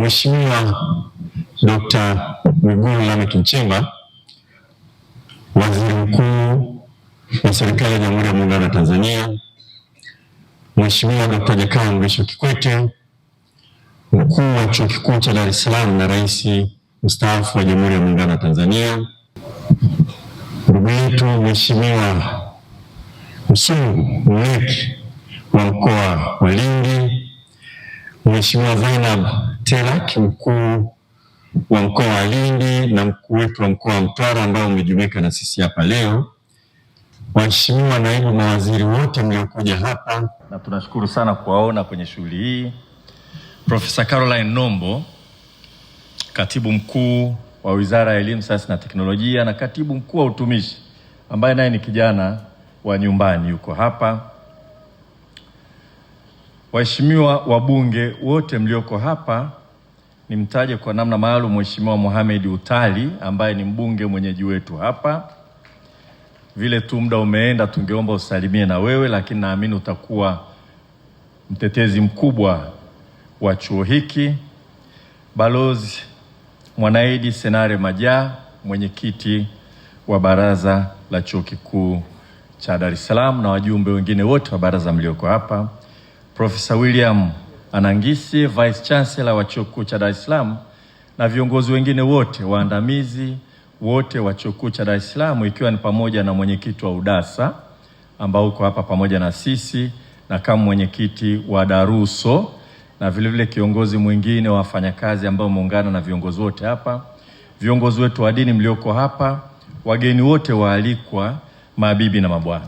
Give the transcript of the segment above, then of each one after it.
Mheshimiwa Dr. Mwigulu Lameck Nchemba, Waziri Mkuu wa Serikali ya Jamhuri ya Muungano wa Tanzania, Mheshimiwa Dr. Jakaya Mrisho Kikwete, Mkuu wa Chuo Kikuu cha Dar es Salaam na Rais Mstaafu wa Jamhuri ya Muungano wa Tanzania, ndugu yetu Mheshimiwa Msungu Mleki wa Mkoa wa Lindi, Mheshimiwa Zainab Telak, Mkuu wa Mkoa wa Lindi na mkuu wetu wa Mkoa wa Mtwara ambao umejumuika na sisi hapa leo, waheshimiwa naibu mawaziri wote mliokuja hapa, na tunashukuru sana kuwaona kwenye shughuli hii. Profesa Caroline Nombo, Katibu Mkuu wa Wizara ya Elimu, Sayansi na Teknolojia na Katibu Mkuu wa Utumishi ambaye naye ni kijana wa nyumbani yuko hapa. Waheshimiwa wabunge wote mlioko hapa, nimtaje kwa namna maalum Mheshimiwa Mohamed Utali ambaye ni mbunge mwenyeji wetu hapa. Vile tu muda umeenda tungeomba usalimie na wewe, lakini naamini utakuwa mtetezi mkubwa wa chuo hiki. Balozi Mwanaidi Senare Majaa, mwenyekiti wa baraza la Chuo Kikuu cha Dar es Salaam na wajumbe wengine wote wa baraza mlioko hapa. Profesa William Anangisi, Vice Chancellor wa Chuo Kikuu cha Dar es Salaam na viongozi wengine wote waandamizi wote wa Chuo Kikuu cha Dar es Salaam, ikiwa ni pamoja na mwenyekiti wa UDASA ambao uko hapa pamoja na sisi na kama mwenyekiti wa Daruso na vile kiongozi mwingine wa wafanyakazi ambao muungana na viongozi wote hapa, viongozi wetu wa dini mlioko hapa, wageni wote waalikwa, mabibi na mabwana.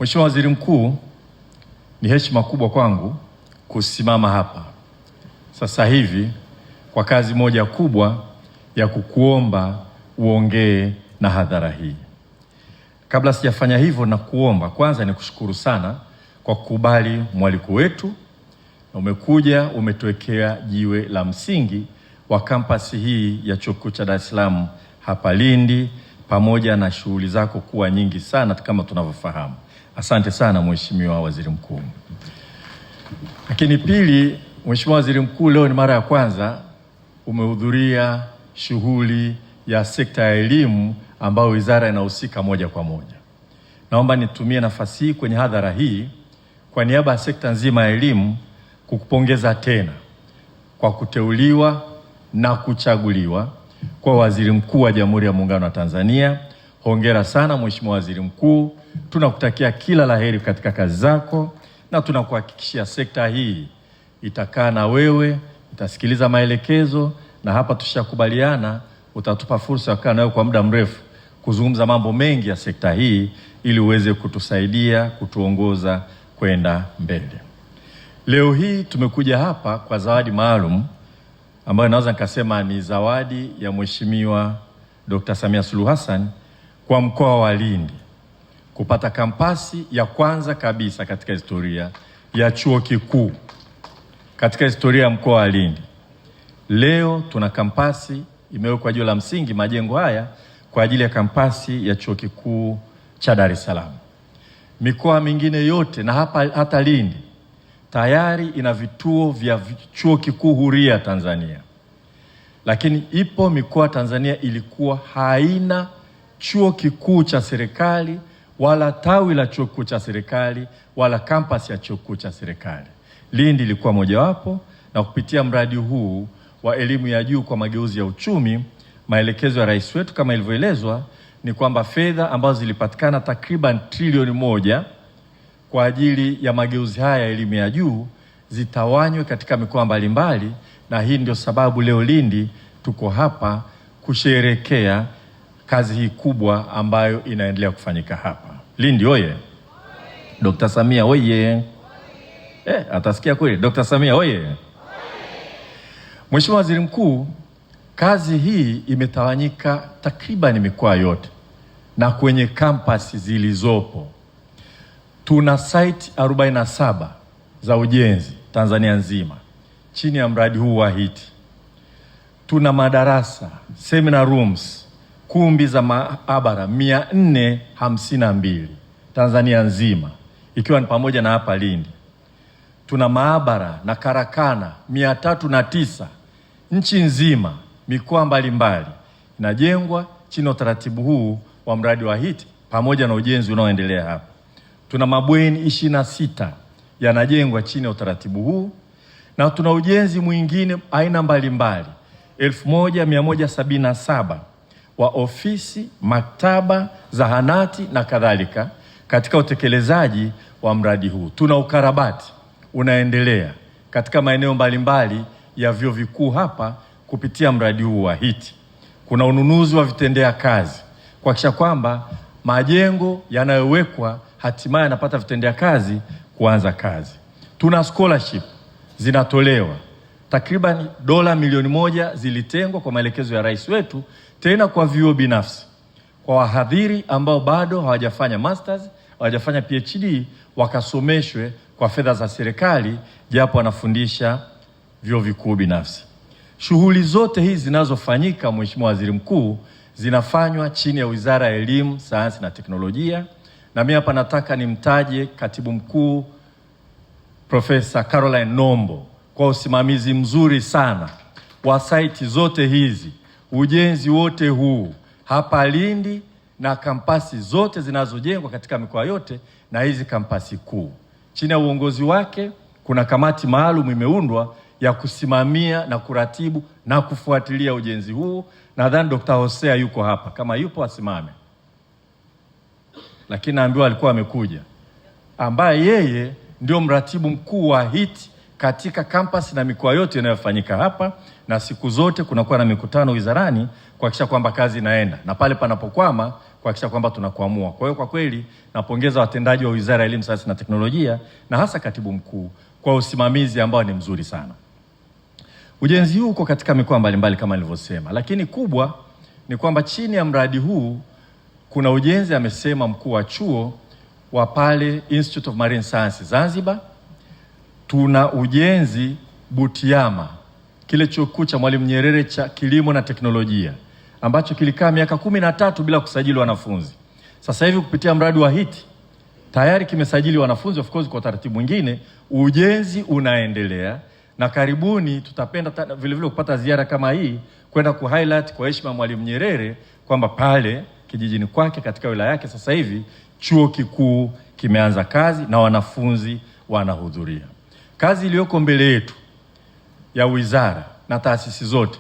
Mheshimiwa Waziri Mkuu, ni heshima kubwa kwangu kusimama hapa sasa hivi kwa kazi moja kubwa ya kukuomba uongee na hadhara hii. Kabla sijafanya hivyo, na kuomba kwanza ni kushukuru sana kwa kukubali mwaliko wetu na umekuja umetuwekea jiwe la msingi wa kampasi hii ya Chuo Kikuu cha Dar es Salaam hapa Lindi, pamoja na shughuli zako kuwa nyingi sana kama tunavyofahamu. Asante sana Mheshimiwa Waziri Mkuu. Lakini pili, Mheshimiwa Waziri Mkuu, leo ni mara ya kwanza umehudhuria shughuli ya sekta ya elimu ambayo wizara inahusika moja kwa moja. Naomba nitumie nafasi hii kwenye hadhara hii kwa niaba ya sekta nzima ya elimu kukupongeza tena kwa kuteuliwa na kuchaguliwa kwa Waziri Mkuu wa Jamhuri ya Muungano wa Tanzania. Hongera sana Mheshimiwa Waziri Mkuu. Tunakutakia kila laheri katika kazi zako na tunakuhakikishia sekta hii itakaa na wewe, itasikiliza maelekezo, na hapa tushakubaliana utatupa fursa ya kukaa nawe kwa muda mrefu kuzungumza mambo mengi ya sekta hii ili uweze kutusaidia kutuongoza kwenda mbele. Leo hii tumekuja hapa kwa zawadi maalum ambayo naweza nikasema ni zawadi ya Mheshimiwa Dr. Samia Suluhu Hassan kwa mkoa wa Lindi kupata kampasi ya kwanza kabisa katika historia ya chuo kikuu katika historia ya mkoa wa Lindi. Leo tuna kampasi imewekwa jiwe la msingi majengo haya kwa ajili ya kampasi ya Chuo Kikuu cha Dar es Salaam. Mikoa mingine yote na hata Lindi tayari ina vituo vya Chuo Kikuu Huria Tanzania. Lakini ipo mikoa Tanzania ilikuwa haina chuo kikuu cha serikali wala tawi la chuo kikuu cha serikali wala kampasi ya chuo kikuu cha serikali. Lindi ilikuwa mojawapo, na kupitia mradi huu wa elimu ya juu kwa mageuzi ya uchumi, maelekezo ya rais wetu kama ilivyoelezwa ni kwamba fedha ambazo zilipatikana takriban trilioni 1 kwa ajili ya mageuzi haya ya elimu ya juu zitawanywe katika mikoa mbalimbali, na hii ndio sababu leo Lindi tuko hapa kusherehekea kazi hii kubwa ambayo inaendelea kufanyika hapa. Lindi oye! Dr. Samia oye! Atasikia kweli? Dr. Samia oye! Mheshimiwa Waziri Mkuu, kazi hii imetawanyika takriban mikoa yote na kwenye kampasi zilizopo. Tuna site 47 za ujenzi Tanzania nzima chini ya mradi huu wa HIT. Tuna madarasa, seminar rooms, kumbi za maabara 452 Tanzania nzima, ikiwa ni pamoja na hapa Lindi. tuna maabara na karakana 309 nchi nzima, mikoa mbalimbali inajengwa chini ya utaratibu huu wa mradi wa HEET pamoja na ujenzi unaoendelea hapa. Tuna mabweni 26 yanajengwa chini ya utaratibu huu, na tuna ujenzi mwingine aina mbalimbali 1177 wa ofisi, maktaba, zahanati na kadhalika katika utekelezaji wa mradi huu. Tuna ukarabati unaendelea katika maeneo mbalimbali ya vyuo vikuu hapa kupitia mradi huu wa HEET. Kuna ununuzi wa vitendea kazi kuhakikisha kwamba majengo yanayowekwa hatimaye yanapata vitendea kazi kuanza kazi. Tuna scholarship zinatolewa, takriban dola milioni 1 zilitengwa kwa maelekezo ya rais wetu, tena kwa vyuo binafsi, kwa wahadhiri ambao bado hawajafanya masters, hawajafanya PhD, wakasomeshwe kwa fedha za serikali japo wanafundisha vyuo vikuu binafsi. Shughuli zote hizi zinazofanyika, Mheshimiwa Waziri Mkuu, zinafanywa chini ya Wizara ya Elimu, Sayansi na Teknolojia, na mimi hapa nataka nimtaje Katibu Mkuu Profesa Caroline Nombo kwa usimamizi mzuri sana wa site zote hizi, ujenzi wote huu hapa Lindi na kampasi zote zinazojengwa katika mikoa yote na hizi kampasi kuu. Chini ya uongozi wake kuna kamati maalum imeundwa ya kusimamia na kuratibu na kufuatilia ujenzi huu. Nadhani Dr. Hosea yuko hapa, kama yupo asimame, lakini naambiwa alikuwa amekuja, ambaye yeye ndio mratibu mkuu wa HEET katika kampasi na mikoa yote inayofanyika hapa, na siku zote kunakuwa na mikutano wizarani kuhakikisha kwamba kazi inaenda, na pale panapokwama kuhakikisha kwamba tunakuamua. Kwa hiyo kwa kweli napongeza watendaji wa Wizara ya Elimu, Sayansi na Teknolojia na hasa Katibu Mkuu kwa usimamizi ambao ni mzuri sana. Ujenzi huu uko katika mikoa mbalimbali kama nilivyosema, lakini kubwa ni kwamba chini ya mradi huu kuna ujenzi, amesema mkuu wa chuo, wa pale Institute of Marine Sciences Zanzibar. Tuna ujenzi Butiama, kile chuo kikuu cha Mwalimu Nyerere cha kilimo na teknolojia ambacho kilikaa miaka 13 bila kusajili wanafunzi. Sasa hivi kupitia mradi wa HEET tayari kimesajili wanafunzi, of course kwa taratibu mwingine. Ujenzi unaendelea na karibuni tutapenda vile vile kupata ziara kama hii kwenda ku highlight kwa heshima Mwalimu Nyerere kwamba pale kijijini kwake katika wilaya yake sasa hivi chuo kikuu kimeanza kazi na wanafunzi wanahudhuria. Kazi iliyoko mbele yetu ya wizara na taasisi zote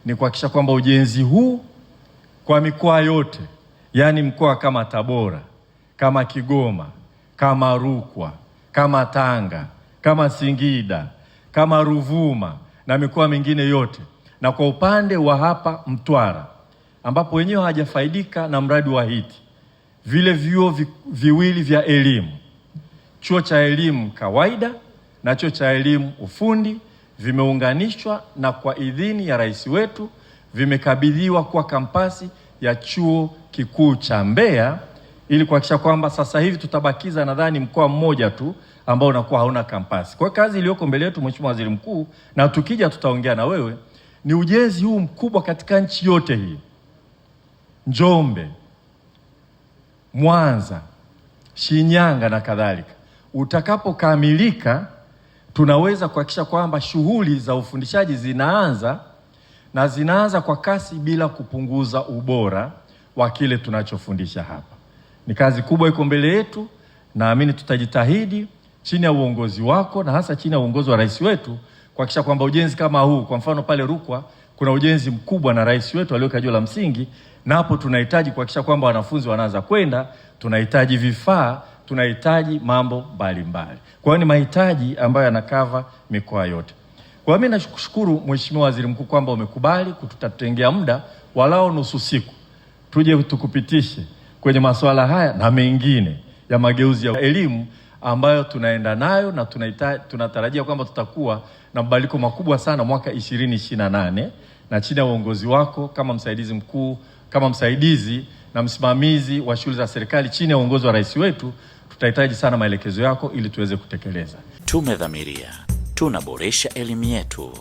ni kuhakikisha kwamba ujenzi huu kwa mikoa yote, yani mkoa kama Tabora, kama Kigoma, kama Rukwa, kama Tanga, kama Singida, kama Ruvuma na mikoa mingine yote, na kwa upande wa hapa Mtwara ambapo wenyewe hawajafaidika na mradi wa HEET, vile vyuo viwili vya elimu, chuo cha elimu kawaida na chuo cha elimu ufundi, vimeunganishwa na kwa idhini ya rais wetu vimekabidhiwa kwa kampasi ya chuo kikuu cha Mbeya, ili kuhakikisha kwamba sasa hivi tutabakiza nadhani mkoa mmoja tu ambao unakuwa hauna kampasi. Kwa kazi iliyoko mbele yetu, Mheshimiwa Waziri Mkuu, na tukija tutaongea na wewe, ni ujenzi huu mkubwa katika nchi yote hii, Njombe, Mwanza, Shinyanga na kadhalika. Utakapokamilika tunaweza kuhakikisha kwamba shughuli za ufundishaji zinaanza kwa kasi bila kupunguza ubora wa kile tunachofundisha hapa. Ni kazi kubwa iko mbele yetu, naamini tutajitahidi chini ya uongozi wako na hasa chini ya uongozi wa rais wetu kuhakikisha kwamba ujenzi kama huu, kwa mfano pale Rukwa kuna ujenzi mkubwa na rais wetu aliweka jiwe la msingi, na hapo tunahitaji kuhakikisha kwamba wanafunzi wanaanza kwenda, tunahitaji vifaa, tunahitaji mambo mbalimbali. Kwa hiyo ni mahitaji ambayo yanakava mikoa yote. Kwa mimi nakushukuru Mheshimiwa Waziri Mkuu kwamba umekubali kututatengea muda walao nusu siku tuje tukupitishe kwenye masuala haya na mengine ya mageuzi ya elimu ambayo tunaenda nayo, na tunatarajia kwamba tutakuwa na mabadiliko makubwa sana mwaka 2028, na chini ya uongozi wako kama msaidizi mkuu, kama msaidizi na msimamizi wa shughuli za serikali chini ya uongozi wa rais wetu, tutahitaji sana maelekezo yako ili tuweze kutekeleza. Tumedhamiria tunaboresha elimu yetu.